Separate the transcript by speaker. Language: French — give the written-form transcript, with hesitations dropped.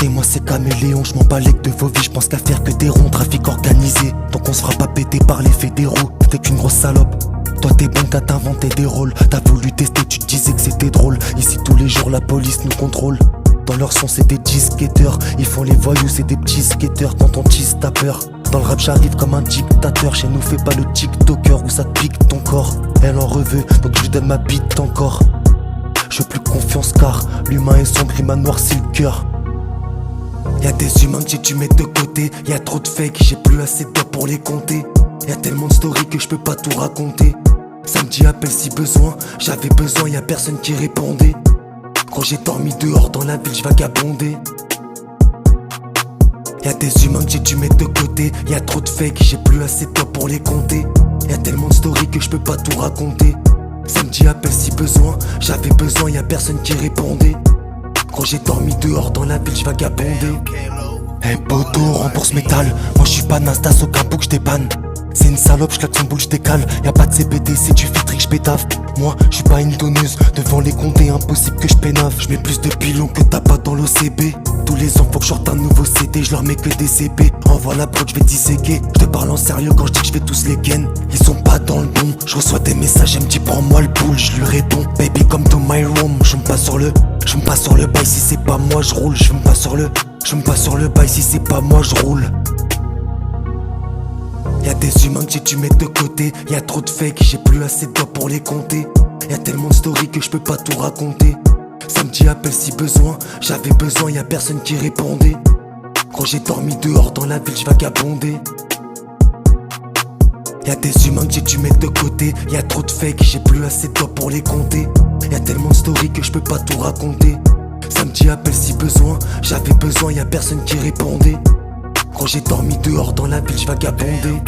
Speaker 1: Écoutez moi c'est caméléon, je m'en balèque de vos vies, je pense qu'à faire que des ronds, trafic organisé. Donc on se fera pas péter par les fédéraux, t'es qu'une grosse salope. Toi t'es bon qu'à t'inventer des rôles, t'as voulu tester, tu te disais que c'était drôle. Ici tous les jours la police nous contrôle. Dans leur son c'est des disquetteurs, ils font les voyous, c'est des petits skateurs. Quand on tease t'as peur. Dans le rap j'arrive comme un dictateur, chez nous fais pas le tiktoker où ça te pique ton corps. Elle en reveut, donc je lui donne ma bite encore. Je veux plus confiance car l'humain est sombre, il m'a noirci le cœur. Y'a des humains que tu mets de côté, y'a trop de fake, j'ai plus assez de doigts pour les compter. Y'a tellement de stories que je peux pas tout raconter. Samedi appelle si besoin, j'avais besoin, y'a personne qui répondait. Quand j'ai dormi dehors dans la ville, j'vagabondais. Y'a des humains que tu mets de côté, y'a trop de fake, j'ai plus assez de doigts pour les compter. Y'a tellement de stories que je peux pas tout raconter. Samedi appelle si besoin, j'avais besoin, y'a personne qui répondait. Quand j'ai dormi dehors dans la ville, j'vagabondais. Hey poto, rembourse métal, moi j'suis pas Nasdaq, aucun bouc j'dépanne. C'est une salope, j'claque son boule, j'décale. Y'a pas de CBD, c'est du filtre que j'pétave. Moi, j'suis pas une donneuse, devant les comptes, impossible que j'pénave. J'mets plus de pilons que t'as pas dans l'OCB. Tous les ans, faut que j'sorte un nouveau CD, j'leur mets que des CP. Envoie la prod, j'vais disséquer. J'te parle en sérieux quand j'dis que j'vais tous les ken. Ils sont pas dans le bon, j'reçois des messages, elle me dit prends-moi le boule, j'lui réponds. Baby, come to my room, j'fume pas sur le bail, si c'est pas moi j'roule. J'fume pas sur le bail, si c'est pas moi j'roule. Y'a des humains que tu mets de côté, y'a trop de fake, j'ai plus assez de doigts pour les compter. Y'a tellement de stories que je peux pas tout raconter. Samedi appelle si besoin, j'avais besoin, y'a personne qui répondait. Quand j'ai dormi dehors dans la ville, j'vagabondais. Y'a des humains que tu mets de côté, y'a trop de fake, j'ai plus assez de doigts pour les compter. Y'a tellement de stories que je peux pas tout raconter. Samedi appelle si besoin, j'avais besoin, y'a personne qui répondait. Quand j'ai dormi dehors dans la ville, j'vagabondais.